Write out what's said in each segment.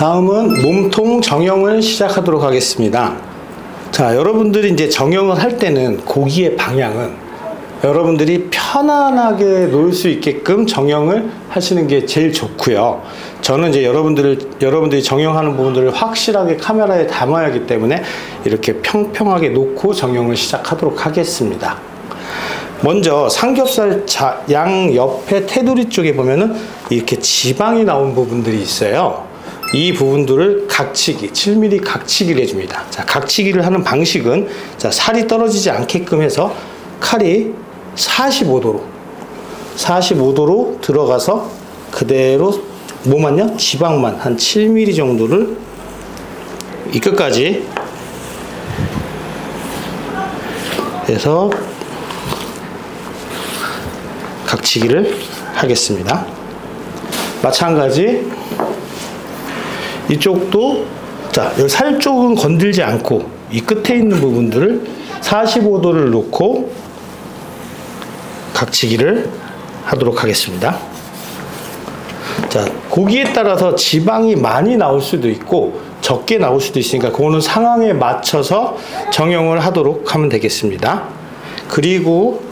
다음은 몸통 정형을 시작하도록 하겠습니다. 자, 여러분들이 이제 정형을 할 때는 고기의 방향은 여러분들이 편안하게 놓을 수 있게끔 정형을 하시는 게 제일 좋고요. 저는 이제 여러분들이 정형하는 부분들을 확실하게 카메라에 담아야 하기 때문에 이렇게 평평하게 놓고 정형을 시작하도록 하겠습니다. 먼저 삼겹살 양 옆에 테두리 쪽에 보면은 이렇게 지방이 나온 부분들이 있어요. 이 부분들을 각치기, 7mm 각치기를 해줍니다. 자, 각치기를 하는 방식은, 자, 살이 떨어지지 않게끔 해서 칼이 45도로 들어가서 그대로 뭐만요? 지방만 한 7mm 정도를 이 끝까지 해서 각치기를 하겠습니다. 마찬가지 이쪽도, 자, 여기 살 쪽은 건들지 않고 이 끝에 있는 부분들을 45도를 놓고 각치기를 하도록 하겠습니다. 자, 고기에 따라서 지방이 많이 나올 수도 있고 적게 나올 수도 있으니까 그거는 상황에 맞춰서 정형을 하도록 하면 되겠습니다. 그리고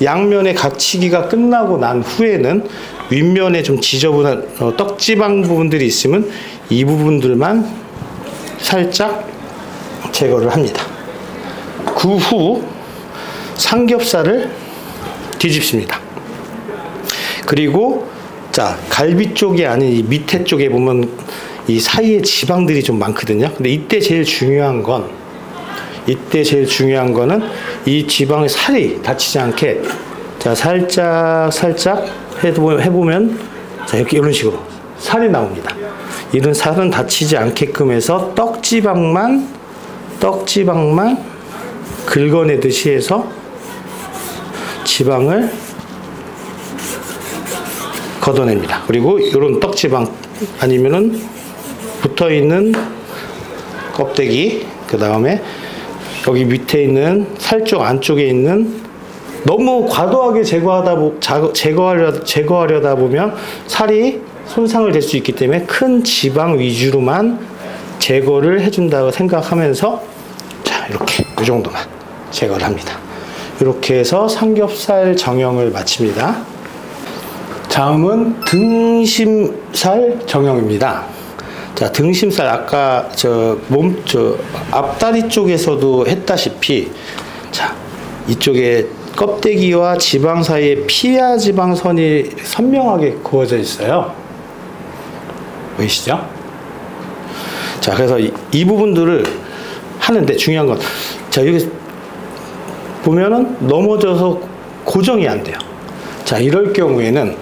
양면의 각치기가 끝나고 난 후에는 윗면에 좀 지저분한 떡지방 부분들이 있으면 이 부분들만 살짝 제거를 합니다. 그 후 삼겹살을 뒤집습니다. 그리고, 자, 갈비 쪽이 아닌 이 밑에 쪽에 보면 이 사이에 지방들이 좀 많거든요. 근데 이때 제일 중요한 거는 이 지방의 살이 다치지 않게, 자, 살짝 해보면, 자, 이렇게 이런 식으로 살이 나옵니다. 이런 살은 다치지 않게끔 해서 떡지방만 긁어내듯이 해서 지방을 걷어냅니다. 그리고 이런 떡지방 아니면은 붙어있는 껍데기, 그 다음에 여기 밑에 있는 살 쪽 안쪽에 있는, 너무 과도하게 제거하려다 보면 살이 손상을 될 수 있기 때문에 큰 지방 위주로만 제거를 해준다고 생각하면서, 자, 이렇게 이 정도만 제거를 합니다. 이렇게 해서 삼겹살 정형을 마칩니다. 다음은 등심살 정형입니다. 자, 등심살 아까 앞다리 쪽에서도 했다시피, 자, 이쪽에 껍데기와 지방 사이에 피하 지방선이 선명하게 그어져 있어요. 보이시죠? 자, 그래서 이 부분들을 하는데 중요한 건, 자, 여기 보면은 넘어져서 고정이 안 돼요. 자, 이럴 경우에는,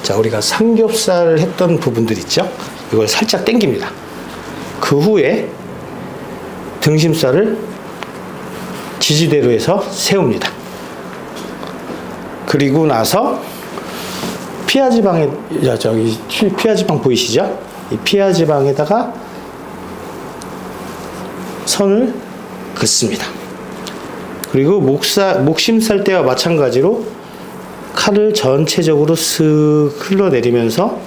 자, 우리가 삼겹살 했던 부분들 있죠? 이걸 살짝 당깁니다. 그 후에 등심살을 지지대로 해서 세웁니다. 그리고 나서 피하지방에, 저기 피하지방 보이시죠? 이 피하지방에다가 선을 긋습니다. 그리고 목심살 때와 마찬가지로 칼을 전체적으로 쓱 흘러내리면서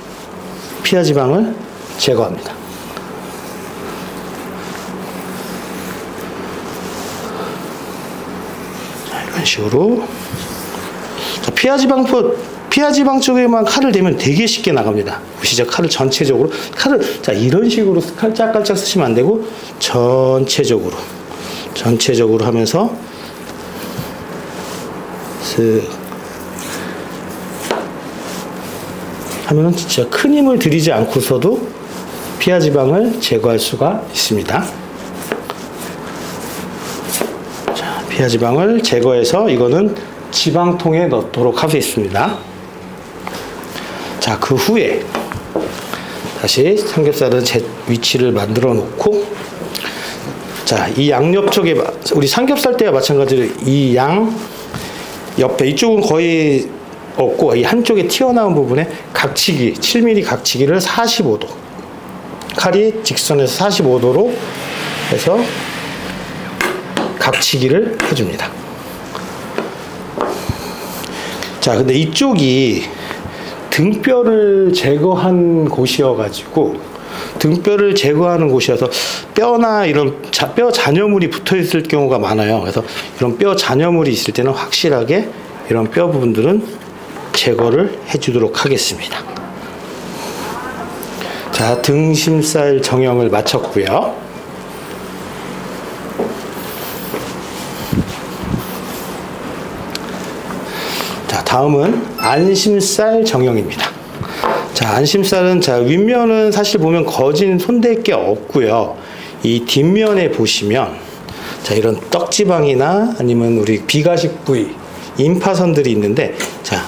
피하지방을 제거합니다. 자, 이런 식으로. 자, 피하지방 쪽에만 칼을 대면 되게 쉽게 나갑니다. 보시죠? 칼을 전체적으로. 자, 이런 식으로 깔짝깔짝 쓰시면 안 되고, 전체적으로 하면서, 쓱. 하면은 진짜 큰 힘을 들이지 않고서도 피하지방을 제거할 수가 있습니다. 자, 피하지방을 제거해서 이거는 지방통에 넣도록 하겠습니다. 자, 그 후에 다시 삼겹살은 제 위치를 만들어 놓고, 자, 이 양옆 쪽에 우리 삼겹살 때와 마찬가지로 이 양 옆에 이쪽은 거의 없고 이 한쪽에 튀어나온 부분에 각치기, 7mm 각치기를 45도, 칼이 직선에서 45도로 해서 각치기를 해줍니다. 자, 근데 이쪽이 등뼈를 제거한 곳이어가지고 등뼈를 제거하는 곳이어서 뼈나 이런 뼈 잔여물이 붙어 있을 경우가 많아요. 그래서 이런 뼈 잔여물이 있을 때는 확실하게 이런 뼈 부분들은 제거를 해주도록 하겠습니다. 자, 등심살 정형을 마쳤고요. 자, 다음은 안심살 정형입니다. 자, 안심살은 자, 윗면은 사실 보면 거진 손댈 게 없고요. 이 뒷면에 보시면 자, 이런 떡지방이나 아니면 우리 비가식 부위, 임파선들이 있는데 자,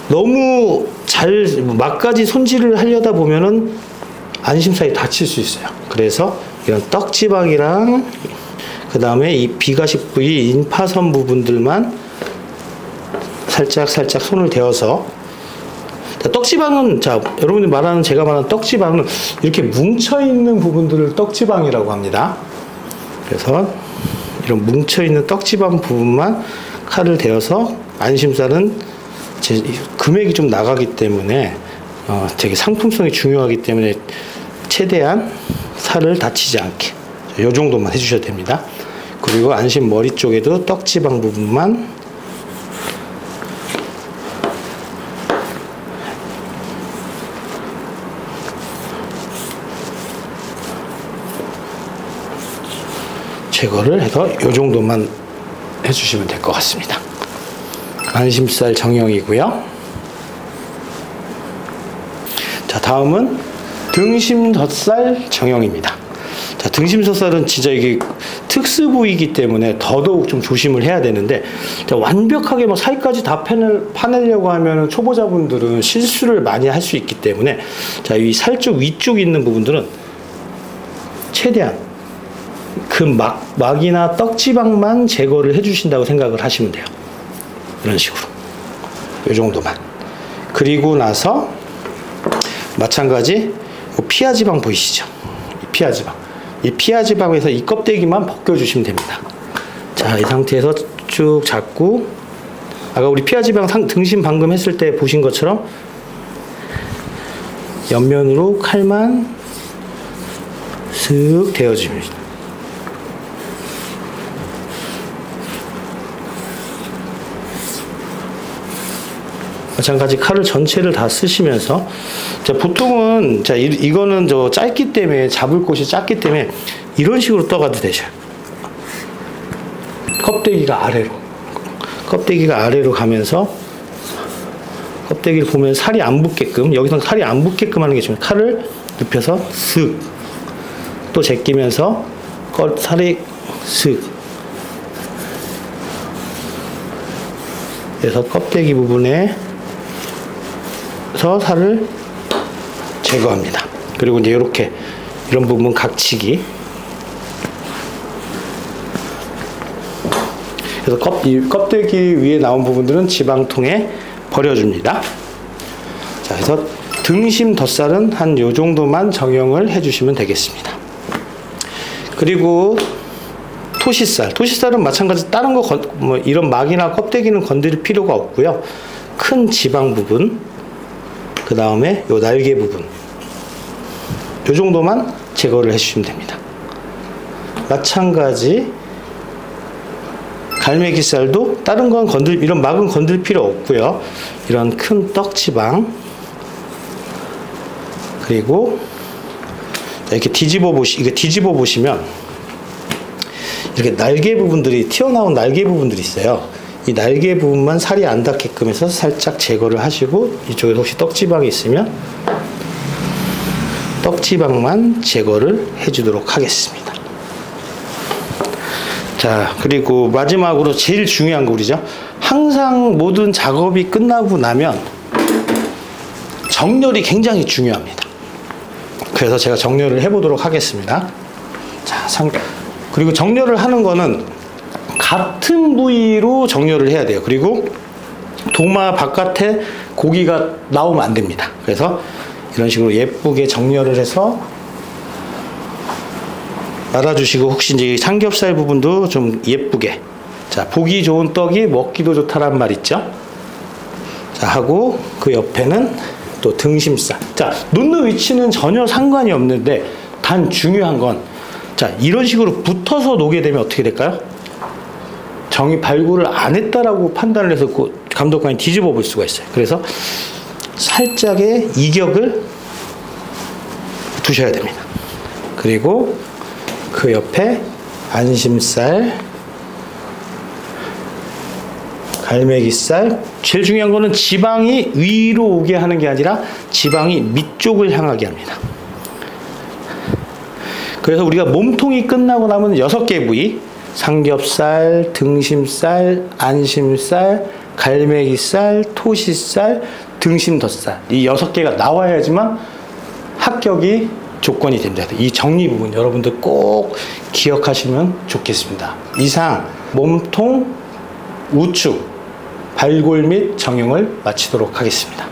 너무 잘 막까지 손질을 하려다 보면은 안심살이 다칠 수 있어요. 그래서 이런 떡지방이랑 그 다음에 이 비가식 부위, 임파선 부분들만 살짝 손을 대어서 떡지방은 자, 여러분이 말하는 제가 말하는 떡지방은 이렇게 뭉쳐있는 부분들을 떡지방이라고 합니다. 그래서 이런 뭉쳐있는 떡지방 부분만 칼을 대어서 안심살은 금액이 좀 나가기 때문에 되게 상품성이 중요하기 때문에 최대한 살을 다치지 않게 이 정도만 해주셔도 됩니다. 그리고 안심 머리 쪽에도 떡지방 부분만 제거를 해서 이 정도만 해주시면 될 것 같습니다. 안심살 정형이고요. 자, 다음은 등심덧살 정형입니다. 자, 등심덧살은 진짜 이게 특수 부위이기 때문에 더더욱 좀 조심을 해야 되는데 자, 완벽하게 뭐 살까지 다 파내려고 하면 초보자분들은 실수를 많이 할 수 있기 때문에 자, 이 살 쪽 위쪽 있는 부분들은 최대한 그 막이나 떡지방만 제거를 해주신다고 생각을 하시면 돼요. 이런 식으로 이 정도만. 그리고 나서 마찬가지 피하지방 보이시죠? 이 피하지방에서 이 껍데기만 벗겨주시면 됩니다. 자, 이 상태에서 쭉 잡고 아까 우리 피하지방 등심 방금 했을 때 보신 것처럼 옆면으로 칼만 슥 대어줍니다. 마찬가지 칼을 전체를 다 쓰시면서 자, 보통은 자, 이거는 저 짧기 때문에 잡을 곳이 짧기 때문에 이런 식으로 떠가도 되죠. 껍데기가 아래로 가면서 껍데기를 보면 살이 안 붙게끔 여기서는 살이 안 붙게끔 하는 게 중요해요. 칼을 눕혀서 슥 또 제끼면서 살이 슥 그래서 껍데기 부분에 살을 제거합니다. 그리고 이제 이렇게 이런 부분 각치기. 그래서 껍데기 위에 나온 부분들은 지방통에 버려줍니다. 자, 그래서 등심 덧살은 한 요 정도만 정형을 해주시면 되겠습니다. 그리고 토시살은 마찬가지 다른 거 뭐 이런 막이나 껍데기는 건드릴 필요가 없고요. 큰 지방 부분, 그 다음에 요 날개 부분, 요 정도만 제거를 해주시면 됩니다. 마찬가지 갈매기살도 다른 건 이런 막은 건들 필요 없고요. 이런 큰 떡지방 그리고 이렇게 뒤집어 보시면 이렇게 날개 부분들이 튀어나온 날개 부분들이 있어요. 이 날개 부분만 살이 안 닿게끔 해서 살짝 제거를 하시고 이쪽에 혹시 떡지방이 있으면 떡지방만 제거를 해주도록 하겠습니다. 자, 그리고 마지막으로 제일 중요한 거 우리죠. 항상 모든 작업이 끝나고 나면 정렬이 굉장히 중요합니다. 그래서 제가 정렬을 해보도록 하겠습니다. 자, 그리고 정렬을 하는 거는 같은 부위로 정렬을 해야 돼요. 그리고 도마 바깥에 고기가 나오면 안 됩니다. 그래서 이런 식으로 예쁘게 정렬을 해서 말아주시고 혹시 이제 삼겹살 부분도 좀 예쁘게 자, 보기 좋은 떡이 먹기도 좋다란 말 있죠. 자, 하고 그 옆에는 또 등심살. 자, 놓는 위치는 전혀 상관이 없는데 단 중요한 건, 자, 이런 식으로 붙어서 놓게 되면 어떻게 될까요? 정이 발굴을 안 했다라고 판단을 해서 감독관이 뒤집어 볼 수가 있어요. 그래서 살짝의 이격을 두셔야 됩니다. 그리고 그 옆에 안심살, 갈매기살. 제일 중요한 거는 지방이 위로 오게 하는 게 아니라 지방이 밑쪽을 향하게 합니다. 그래서 우리가 몸통이 끝나고 나면 6개 부위, 삼겹살, 등심살, 안심살, 갈매기살, 토시살, 등심덧살, 이 6개가 나와야지만 합격이 조건이 됩니다. 이 정리 부분 여러분들 꼭 기억하시면 좋겠습니다. 이상 몸통, 우측, 발골 및 정형을 마치도록 하겠습니다.